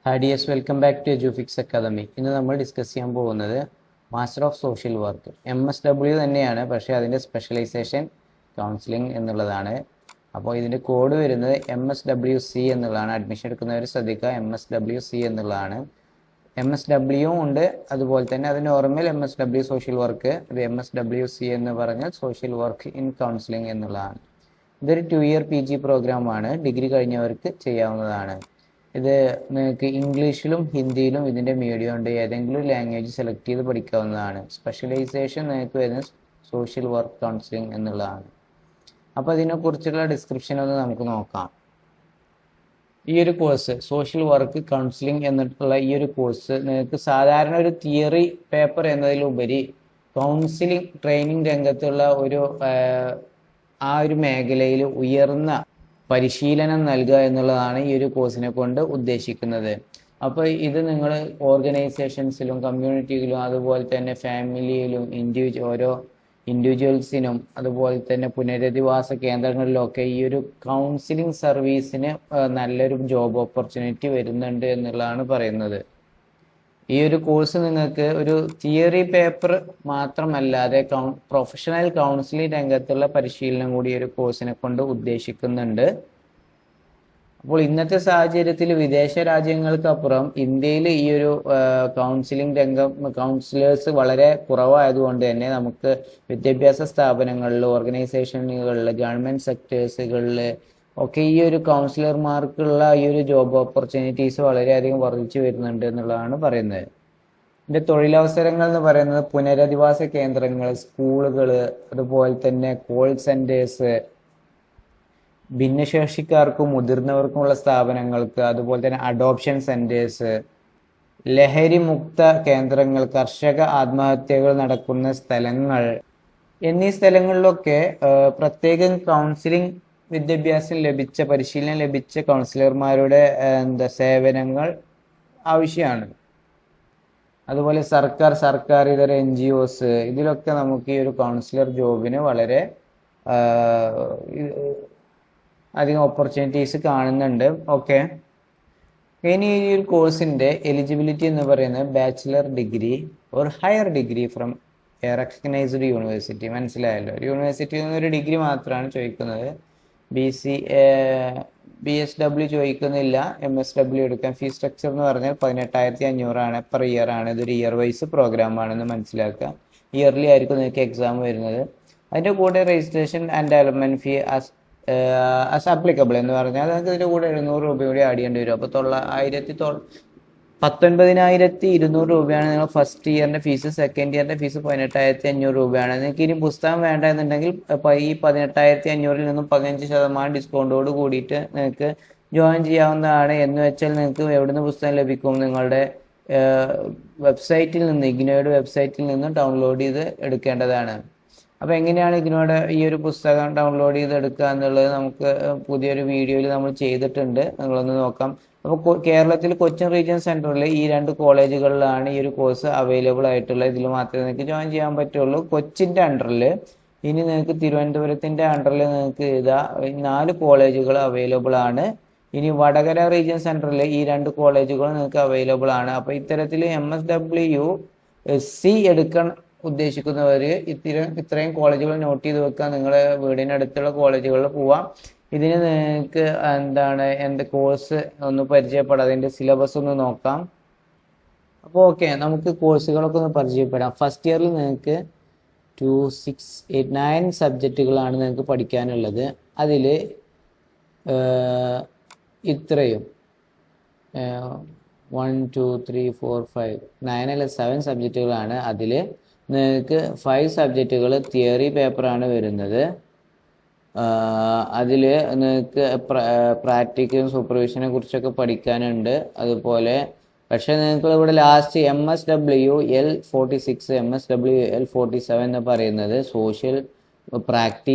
Hi dears, welcome back to EduFix Academy. ഇന്ന് നമ്മൾ discuss ചെയ്യാൻ പോകുന്നത് master of social work MSW തന്നെയാണ്, പക്ഷേ അതിൻ്റെ സ്പെഷ്യലൈസേഷൻ കൗൺസിലിംഗ് എന്നുള്ളതാണ്. അപ്പോൾ ഇതിൻ്റെ കോഡ് വരുന്നത് MSWC എന്നുള്ളതാണ്. അഡ്മിഷൻ എടുക്കുന്നവർ ശ്രദ്ധിക്കുക, MSWC എന്നുള്ളതാണ്. MSW ഉണ്ട്, അതുപോലെ തന്നെ അത് നോർമൽ MSW സോഷ്യൽ വർക്ക്, ഇത് MSWC എന്ന് പറഞ്ഞാൽ സോഷ്യൽ വർക്ക് ഇൻ കൗൺസിലിംഗ് എന്നുള്ളതാണ്. ഇതൊരു 2-year PG പ്രോഗ്രാമാണ്, ഡിഗ്രി കഴിഞ്ഞവർക്ക് ചെയ്യാവുന്നതാണ്. ഇത് നിങ്ങൾക്ക് ഇംഗ്ലീഷിലും ഹിന്ദിയിലും ഇതിൻ്റെ മീഡിയം ഉണ്ട്, ഏതെങ്കിലും ലാംഗ്വേജ് സെലക്ട് ചെയ്ത് പഠിക്കാവുന്നതാണ്. സ്പെഷ്യലൈസേഷൻ നിങ്ങൾക്ക് വരുന്നത് സോഷ്യൽ വർക്ക് കൗൺസിലിംഗ് എന്നുള്ളതാണ്. അപ്പോൾ ഇതിനെക്കുറിച്ചുള്ള ഡിസ്ക്രിപ്ഷൻ ഒന്ന് നമുക്ക് നോക്കാം. ഈ ഒരു കോഴ്സ് സോഷ്യൽ വർക്ക് കൗൺസിലിംഗ് എന്നിട്ടുള്ള ഈ ഒരു കോഴ്സ് നിങ്ങൾക്ക് സാധാരണ ഒരു തിയറി പേപ്പർ എന്നതിലുപരി കൗൺസിലിംഗ് ട്രെയിനിങ് രംഗത്തുള്ള ആ ഒരു മേഖലയിൽ ഉയർന്ന പരിശീലനം നൽകുക എന്നുള്ളതാണ് ഈ ഒരു കോഴ്സിനെ കൊണ്ട് ഉദ്ദേശിക്കുന്നത്. അപ്പോൾ ഇത് നിങ്ങൾ ഓർഗനൈസേഷൻസിലും കമ്മ്യൂണിറ്റിയിലും അതുപോലെ തന്നെ ഫാമിലിയിലും ഓരോ ഇൻഡിവിജ്വൽസിനും അതുപോലെ തന്നെ പുനരധിവാസ കേന്ദ്രങ്ങളിലൊക്കെ ഈ ഒരു കൗൺസിലിംഗ് സർവീസിന് നല്ലൊരു ജോബ് ഓപ്പർച്യൂണിറ്റി വരുന്നുണ്ട് എന്നുള്ളതാണ് പറയുന്നത്. ഈ ഒരു കോഴ്സ് നിങ്ങൾക്ക് ഒരു തിയറി പേപ്പർ മാത്രമല്ലാതെ പ്രൊഫഷണൽ കൗൺസിലിംഗ് രംഗത്തുള്ള പരിശീലനം കൂടി ഈ ഒരു കോഴ്സിനെ കൊണ്ട് ഉദ്ദേശിക്കുന്നുണ്ട്. അപ്പോൾ ഇന്നത്തെ സാഹചര്യത്തിൽ വിദേശ രാജ്യങ്ങൾക്കപ്പുറം ഇന്ത്യയിൽ ഈ ഒരു കൗൺസിലിംഗ് കൗൺസിലേഴ്സ് വളരെ കുറവായതുകൊണ്ട് തന്നെ നമുക്ക് വിദ്യാഭ്യാസ സ്ഥാപനങ്ങളിൽ, ഓർഗനൈസേഷനുകളിൽ, ഗവൺമെന്റ് സെക്ടേഴ്സുകളിൽ ഒക്കെ ഈ ഒരു കൗൺസിലർമാർക്കുള്ള ഈ ഒരു ജോബ് ഓപ്പർച്യൂണിറ്റീസ് വളരെയധികം വർദ്ധിച്ചു വരുന്നുണ്ട് എന്നുള്ളതാണ് പറയുന്നത്. ഇതിന്റെ തൊഴിലവസരങ്ങൾ എന്ന് പറയുന്നത് പുനരധിവാസ കേന്ദ്രങ്ങൾ, സ്കൂളുകൾ, അതുപോലെ തന്നെ കോൾ സെന്റേഴ്സ്, ഭിന്നശേഷിക്കാർക്കും മുതിർന്നവർക്കുമുള്ള സ്ഥാപനങ്ങൾക്ക്, അതുപോലെ തന്നെ അഡോപ്ഷൻ സെന്റേഴ്സ്, ലഹരി മുക്ത കേന്ദ്രങ്ങൾ, കർഷക ആത്മഹത്യകൾ നടക്കുന്ന സ്ഥലങ്ങൾ എന്നീ സ്ഥലങ്ങളിലൊക്കെ പ്രത്യേകം കൗൺസിലിംഗ് വിദ്യാഭ്യാസം ലഭിച്ച, പരിശീലനം ലഭിച്ച കൗൺസിലർമാരുടെ സേവനങ്ങൾ ആവശ്യമാണ്. അതുപോലെ സർക്കാർ ഇതര NGOs ഇതിലൊക്കെ നമുക്ക് ഈ ഒരു കൗൺസിലർ ജോബിന് വളരെ അധികം ഓപ്പർച്യൂണിറ്റീസ് കാണുന്നുണ്ട്. ഓക്കെ, ഇനി ഈ ഒരു കോഴ്സിന്റെ എലിജിബിലിറ്റി എന്ന് പറയുന്നത് bachelor degree or higher degree from A recognised university. മനസ്സിലായല്ലോ, യൂണിവേഴ്സിറ്റിയിൽ നിന്ന് ഒരു ഡിഗ്രി മാത്രമാണ് ചോദിക്കുന്നത്. BSW ചോദിക്കുന്നില്ല. MSW എടുക്കാൻ. ഫീസ് സ്ട്രക്ചർ എന്ന് പറഞ്ഞാൽ 18,500 പെർ ഇയർ ആണ്. ഇതൊരു ഇയർ വൈസ് പ്രോഗ്രാം ആണെന്ന് മനസ്സിലാക്കുക. ഇയർലി ആയിരിക്കും നിങ്ങൾക്ക് എക്സാം വരുന്നത്. അതിൻ്റെ കൂടെ registration and development fee as applicable എന്ന് പറഞ്ഞാൽ നിങ്ങൾക്ക് ഇതിൻ്റെ കൂടെ 700 രൂപ കൂടി ആഡ് ചെയ്യേണ്ടി വരും. അപ്പോൾ 19,200 രൂപയാണ് നിങ്ങൾ ഫസ്റ്റ് ഇയറിന്റെ ഫീസ്. സെക്കൻഡ് ഇയറിന്റെ ഫീസ് 18,500 രൂപയാണ്. നിങ്ങൾക്ക് ഇനി പുസ്തകം വേണ്ട എന്നുണ്ടെങ്കിൽ ഈ 18,500 നിന്നും 15% ഡിസ്കൗണ്ടോട് കൂടിയിട്ട് നിങ്ങൾക്ക് ജോയിൻ ചെയ്യാവുന്നതാണ്. എന്ന് വെച്ചാൽ നിങ്ങൾക്ക് എവിടുന്ന് പുസ്തകം ലഭിക്കും? നിങ്ങളുടെ വെബ്സൈറ്റിൽ നിന്ന്, ഇഗ്നോയുടെ വെബ്സൈറ്റിൽ നിന്ന് ഡൗൺലോഡ് ചെയ്ത് എടുക്കേണ്ടതാണ്. അപ്പോൾ എങ്ങനെയാണ് ഇഗ്നോയുടെ ഈ ഒരു പുസ്തകം ഡൗൺലോഡ് ചെയ്ത് എടുക്കുക എന്നുള്ളത് നമുക്ക് പുതിയൊരു വീഡിയോയിൽ നമ്മൾ ചെയ്തിട്ടുണ്ട്, നിങ്ങളൊന്ന് നോക്കാം. അപ്പോൾ കേരളത്തിൽ കൊച്ചിൻ റീജിയൻ സെന്ററിൽ ഈ 2 കോളേജുകളിലാണ് ഈ ഒരു കോഴ്സ് അവൈലബിൾ ആയിട്ടുള്ളത്. ഇതിൽ മാത്രമേ നിങ്ങൾക്ക് ജോയിൻ ചെയ്യാൻ പറ്റുള്ളൂ. കൊച്ചിൻ്റെ അണ്ടറിൽ. ഇനി നിങ്ങൾക്ക് തിരുവനന്തപുരത്തിൻ്റെ അണ്ടറിൽ നിങ്ങൾക്ക് 4 കോളേജുകൾ അവൈലബിൾ ആണ്. ഇനി വടകര റീജിയൻ സെന്ററിൽ ഈ 2 കോളേജുകൾ നിങ്ങൾക്ക് അവൈലബിൾ ആണ്. അപ്പോൾ ഇത്തരത്തിൽ MSWC എടുക്കാൻ ഉദ്ദേശിക്കുന്നവർ ഇത്രയും കോളേജുകൾ നോട്ട് ചെയ്ത് വെക്കുക. നിങ്ങളുടെ വീടിനടുത്തുള്ള കോളേജുകളിൽ പോവാം. ഇതിന് നിങ്ങൾക്ക് എൻ്റെ കോഴ്സ് ഒന്ന് പരിചയപ്പെടാം, അതിൻ്റെ സിലബസ് ഒന്ന് നോക്കാം. അപ്പോൾ ഓക്കെ, നമുക്ക് കോഴ്സുകളൊക്കെ ഒന്ന് പരിചയപ്പെടാം. ഫസ്റ്റ് ഇയറിൽ നിങ്ങൾക്ക് 2, 6, 8, 9 സബ്ജക്റ്റുകളാണ് നിങ്ങൾക്ക് പഠിക്കാനുള്ളത്. അതിൽ ഇത്രയും 1, 2, 3, 4, 5, 9 അല്ല 7 സബ്ജക്റ്റുകളാണ്. അതിൽ നിങ്ങൾക്ക് 5 സബ്ജക്റ്റുകൾ തിയറി പേപ്പറാണ് വരുന്നത്. അതിൽ നിങ്ങൾക്ക് പ്രാക്ടിക്കലും സൂപ്പർവിഷനെ കുറിച്ചൊക്കെ പഠിക്കാനുണ്ട്. അതുപോലെ പക്ഷേ നിങ്ങൾക്ക് ഇവിടെ ലാസ്റ്റ് MSWL46, MSWL47 എന്ന് പറയുന്നത് സോഷ്യൽ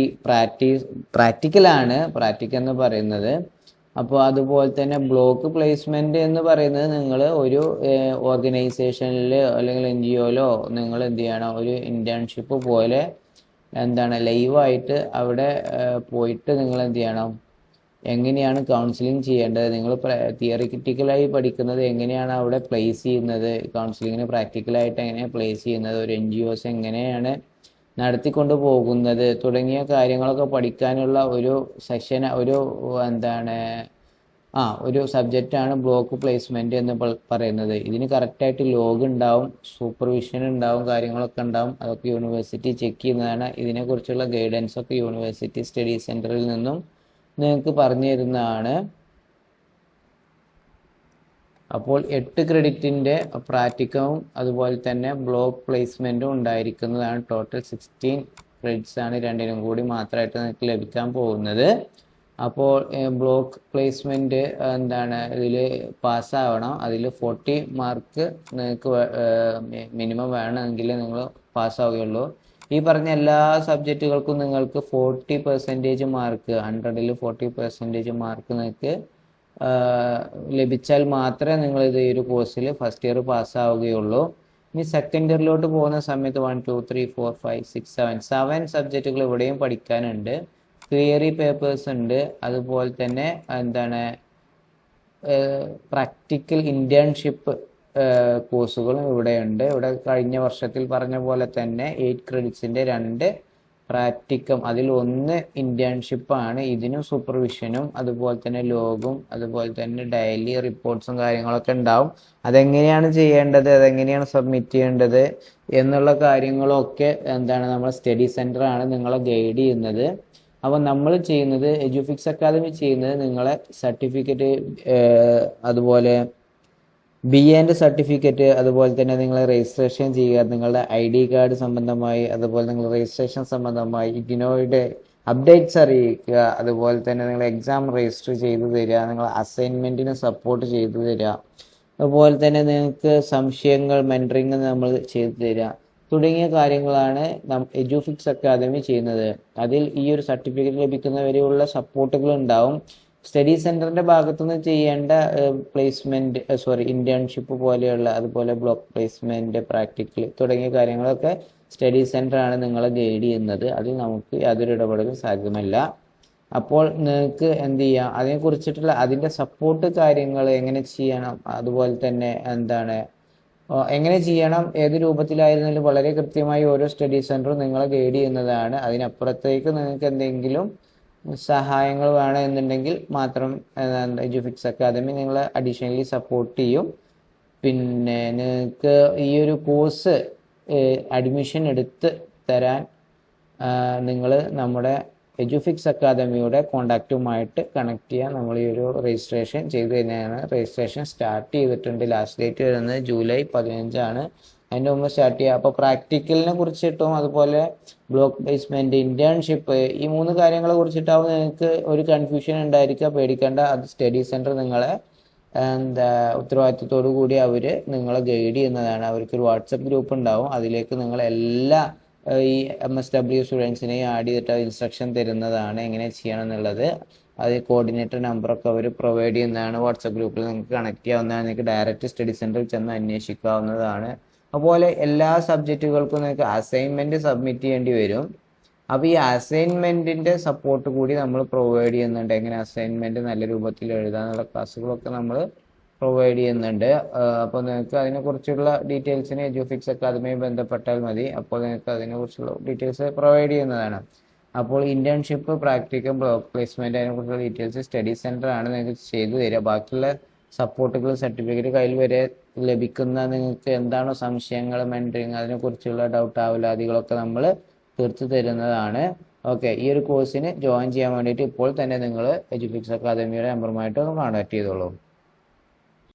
പ്രാക്ടിക്കലാണ്, പ്രാക്ടിക്കൽ എന്ന് പറയുന്നത്. അപ്പോൾ അതുപോലെ തന്നെ ബ്ലോക്ക് പ്ലേസ്മെന്റ് എന്ന് പറയുന്നത് നിങ്ങൾ ഒരു ഓർഗനൈസേഷനിൽ അല്ലെങ്കിൽ NGOയിലോ നിങ്ങൾ എന്ത് ചെയ്യണം, ഒരു ഇന്റേൺഷിപ്പ് പോലെ ലൈവായിട്ട് അവിടെ പോയിട്ട് നിങ്ങൾ എന്ത് ചെയ്യണം, എങ്ങനെയാണ് കൗൺസിലിംഗ് ചെയ്യേണ്ടത്, നിങ്ങൾ തിയറിറ്റിക്കലായി പഠിക്കുന്നത് എങ്ങനെയാണ് അവിടെ പ്ലേസ് ചെയ്യുന്നത്, കൗൺസിലിങ്ങിന് പ്രാക്ടിക്കലായിട്ട് എങ്ങനെയാണ് പ്ലേസ് ചെയ്യുന്നത്, ഒരു NGOs എങ്ങനെയാണ് നടത്തിക്കൊണ്ട് പോകുന്നത് തുടങ്ങിയ കാര്യങ്ങളൊക്കെ പഠിക്കാനുള്ള ഒരു സെഷൻ, ഒരു ഒരു സബ്ജക്റ്റാണ് ബ്ലോക്ക് പ്ലേസ്മെന്റ് എന്ന് പറയുന്നത്. ഇതിന് കറക്റ്റായിട്ട് ലോഗ് ഉണ്ടാവും, സൂപ്പർവിഷൻ ഉണ്ടാവും, കാര്യങ്ങളൊക്കെ ഉണ്ടാവും. അതൊക്കെ യൂണിവേഴ്സിറ്റി ചെക്ക് ചെയ്യുന്നതാണ്. ഇതിനെക്കുറിച്ചുള്ള ഗൈഡൻസ് ഒക്കെ യൂണിവേഴ്സിറ്റി സ്റ്റഡി സെന്ററിൽ നിന്നും നിങ്ങൾക്ക് പറഞ്ഞു തരുന്നതാണ്. അപ്പോൾ 8 ക്രെഡിറ്റിൻ്റെ പ്രാക്ടിക്കവും അതുപോലെ തന്നെ ബ്ലോക്ക് പ്ലേസ്മെൻറ്റും ഉണ്ടായിരിക്കുന്നതാണ്. ടോട്ടൽ 16 ക്രെഡിറ്റ്സ് ആണ് രണ്ടിനും കൂടി മാത്രമായിട്ട് നിങ്ങൾക്ക് ലഭിക്കാൻ പോകുന്നത്. അപ്പോൾ ബ്ലോക്ക് പ്ലേസ്മെൻറ്റ് ഇതിൽ പാസ്സാവണം. അതിൽ 40 മാർക്ക് നിങ്ങൾക്ക് മിനിമം വേണമെങ്കിൽ നിങ്ങൾ പാസ്സാവുകയുള്ളൂ. ഈ പറഞ്ഞ എല്ലാ സബ്ജക്റ്റുകൾക്കും നിങ്ങൾക്ക് 40% മാർക്ക്, 100ൽ 40% മാർക്ക് നിങ്ങൾക്ക് ലഭിച്ചാൽ മാത്രമേ നിങ്ങൾ ഈ ഒരു കോഴ്സിൽ ഫസ്റ്റ് ഇയർ പാസ്സാവുകയുള്ളൂ. ഇനി സെക്കൻഡ് ഇയറിലോട്ട് പോകുന്ന സമയത്ത് 1 2 3 4 5 6 7 സബ്ജക്റ്റുകൾ ഇവിടെയും പഠിക്കാനുണ്ട്. തിയറി പേപ്പേഴ്സ് ഉണ്ട്, അതുപോലെ തന്നെ പ്രാക്ടിക്കൽ ഇന്റേൺഷിപ്പ് കോഴ്സുകളും ഇവിടെയുണ്ട്. ഇവിടെ കഴിഞ്ഞ വർഷത്തിൽ പറഞ്ഞ പോലെ തന്നെ 8 ക്രെഡിറ്റ്സിൻ്റെ 2 പ്രാക്ടിക്കം, അതിൽ 1 ഇന്റേൺഷിപ്പാണ്. ഇതിനും സൂപ്പർവിഷനും അതുപോലെ തന്നെ ലോഗും അതുപോലെ തന്നെ ഡെയിലി റിപ്പോർട്ട്സും കാര്യങ്ങളൊക്കെ ഉണ്ടാവും. അതെങ്ങനെയാണ് ചെയ്യേണ്ടത്, അതെങ്ങനെയാണ് സബ്മിറ്റ് ചെയ്യേണ്ടത് എന്നുള്ള കാര്യങ്ങളൊക്കെ നമ്മുടെ സ്റ്റഡി സെന്റർ ആണ് നിങ്ങളെ ഗൈഡ് ചെയ്യുന്നത്. അപ്പോൾ നമ്മൾ ചെയ്യുന്നത്, എഡ്യൂഫിക്സ് അക്കാദമി ചെയ്യുന്നത് നിങ്ങളെ സർട്ടിഫിക്കറ്റ്, അതുപോലെ BA സർട്ടിഫിക്കറ്റ്, അതുപോലെ തന്നെ നിങ്ങൾ രജിസ്ട്രേഷൻ ചെയ്യുക, നിങ്ങളുടെ ID കാർഡ് സംബന്ധമായി, അതുപോലെ നിങ്ങൾ രജിസ്ട്രേഷൻ സംബന്ധമായി ഇഗ്നോയുടെ അപ്ഡേറ്റ്സ് അറിയിക്കുക, അതുപോലെ തന്നെ നിങ്ങൾ എക്സാം രജിസ്റ്റർ ചെയ്തു തരിക, നിങ്ങൾ അസൈൻമെൻറ്റിന് സപ്പോർട്ട് ചെയ്തു തരിക, അതുപോലെ തന്നെ നിങ്ങൾക്ക് സംശയങ്ങൾ മെൻറ്ററിങ് നമ്മൾ ചെയ്തു തരിക തുടങ്ങിയ കാര്യങ്ങളാണ് എഡ്യൂഫിക്സ് അക്കാദമി ചെയ്യുന്നത്. അതിൽ ഈ ഒരു സർട്ടിഫിക്കറ്റ് ലഭിക്കുന്നവരെയുള്ള സപ്പോർട്ടുകൾ ഉണ്ടാവും. സ്റ്റഡി സെന്ററിന്റെ ഭാഗത്തുനിന്ന് ചെയ്യേണ്ട ഇന്റേൺഷിപ്പ് പോലെയുള്ള, അതുപോലെ ബ്ലോക്ക് പ്ലേസ്മെന്റ്, പ്രാക്ടിക്കൽ തുടങ്ങിയ കാര്യങ്ങളൊക്കെ സ്റ്റഡി സെന്റർ ആണ് നിങ്ങളെ ഗൈഡ് ചെയ്യുന്നത്. അതിൽ നമുക്ക് യാതൊരു ഇടപെടലും സാധ്യമല്ല. അപ്പോൾ നിങ്ങൾക്ക് എന്ത് ചെയ്യാം, അതിനെക്കുറിച്ചിട്ടുള്ള അതിൻ്റെ സപ്പോർട്ട് കാര്യങ്ങൾ എങ്ങനെ ചെയ്യണം, അതുപോലെ തന്നെ എങ്ങനെ ചെയ്യണം, ഏത് രൂപത്തിലായിരുന്നാലും വളരെ കൃത്യമായി ഓരോ സ്റ്റഡി സെന്ററും നിങ്ങളെ ഗൈഡ് ചെയ്യുന്നതാണ്. അതിനപ്പുറത്തേക്ക് നിങ്ങൾക്ക് എന്തെങ്കിലും സഹായങ്ങൾ വേണമെന്നുണ്ടെങ്കിൽ മാത്രം എഡ്യൂഫിക്സ് അക്കാദമി നിങ്ങളെ അഡീഷണലി സപ്പോർട്ട് ചെയ്യും. പിന്നെ നിങ്ങൾക്ക് ഈ ഒരു കോഴ്സ് അഡ്മിഷൻ എടുത്ത് തരാൻ നിങ്ങൾ നമ്മുടെ എഡ്യൂഫിക്സ് അക്കാദമിയുടെ കോണ്ടാക്റ്റുമായിട്ട് കണക്ട് ചെയ്യാൻ നമ്മൾ ഈ ഒരു രജിസ്ട്രേഷൻ ചെയ്ത് തന്നെയാണ്. രജിസ്ട്രേഷൻ സ്റ്റാർട്ട് ചെയ്തിട്ടുണ്ട്. ലാസ്റ്റ് ഡേറ്റ് വരുന്നത് ജൂലൈ 15 ആണ്. അതിൻ്റെ മുമ്പ് സ്റ്റാർട്ട് ചെയ്യുക. അപ്പോൾ പ്രാക്ടിക്കലിനെ കുറിച്ചിട്ടും അതുപോലെ ബ്ലോക്ക് പ്ലേസ്മെന്റ്, ഇന്റേൺഷിപ്പ്, ഈ 3 കാര്യങ്ങളെ കുറിച്ചിട്ടാവും നിങ്ങൾക്ക് ഒരു കൺഫ്യൂഷൻ ഉണ്ടായിരിക്കുക. പേടിക്കേണ്ട, അത് സ്റ്റഡി സെന്റർ നിങ്ങളെ ഉത്തരവാദിത്വത്തോടു കൂടി അവർ നിങ്ങളെ ഗൈഡ് ചെയ്യുന്നതാണ്. അവർക്കൊരു വാട്സപ്പ് ഗ്രൂപ്പ് ഉണ്ടാവും. അതിലേക്ക് നിങ്ങൾ എല്ലാ ഈ MSW സ്റ്റുഡൻസിനെയും ആഡ് ചെയ്തിട്ട് ഇൻസ്ട്രക്ഷൻ തരുന്നതാണ് എങ്ങനെ ചെയ്യണം എന്നുള്ളത്. അത് കോർഡിനേറ്റർ നമ്പറൊക്കെ അവർ പ്രൊവൈഡ് ചെയ്യുന്നതാണ്. വാട്സപ്പ് ഗ്രൂപ്പിൽ നിങ്ങൾക്ക് കണക്ട് ചെയ്യാവുന്നതാണ്. നിങ്ങൾക്ക് ഡയറക്റ്റ് സ്റ്റഡി സെന്ററിൽ ചെന്ന് അന്വേഷിക്കാവുന്നതാണ്. അതുപോലെ എല്ലാ സബ്ജക്റ്റുകൾക്കും നിങ്ങൾക്ക് അസൈൻമെന്റ് സബ്മിറ്റ് ചെയ്യേണ്ടി വരും. അപ്പോൾ ഈ അസൈൻമെന്റിന്റെ സപ്പോർട്ട് കൂടി നമ്മൾ പ്രൊവൈഡ് ചെയ്യുന്നുണ്ട്. എങ്ങനെ അസൈൻമെന്റ് നല്ല രൂപത്തിൽ എഴുതാനുള്ള ക്ലാസ്സുകളൊക്കെ നമ്മൾ പ്രൊവൈഡ് ചെയ്യുന്നുണ്ട്. അപ്പോൾ നിങ്ങൾക്ക് അതിനെക്കുറിച്ചുള്ള ഡീറ്റെയിൽസിന് എഡ്യൂഫിക്സ് അക്കാദമിയെ ബന്ധപ്പെട്ടാൽ മതി. അപ്പോൾ നിങ്ങൾക്ക് അതിനെക്കുറിച്ചുള്ള ഡീറ്റെയിൽസ് പ്രൊവൈഡ് ചെയ്യുന്നതാണ്. അപ്പോൾ ഇന്റേൺഷിപ്പ്, പ്രാക്ടിക്കൽ, ബ്ലോക്ക് പ്ലേസ്മെന്റ്, അതിനെക്കുറിച്ചുള്ള ഡീറ്റെയിൽസ് സ്റ്റഡി സെന്റർ ആണ് നിങ്ങൾക്ക് ചെയ്തു തരിക. ബാക്കിയുള്ള സപ്പോർട്ടുകൾ, സർട്ടിഫിക്കറ്റ് കയ്യിൽ വരെ ലഭിക്കുന്ന നിങ്ങൾക്ക് എന്താണോ സംശയങ്ങൾ, മെൻറ്ററിങ്, അതിനെക്കുറിച്ചുള്ള ഡൗട്ട് ആവലാതികളൊക്കെ നമ്മൾ തീർത്തു തരുന്നതാണ്. ഓക്കെ, ഈ ഒരു കോഴ്സിന് ജോയിൻ ചെയ്യാൻ വേണ്ടിയിട്ട് ഇപ്പോൾ തന്നെ നിങ്ങൾ എഡ്യൂഫിക്സ് അക്കാദമിയുടെ നമ്പറുമായിട്ട് കോൺടാക്ട് ചെയ്തോളൂ.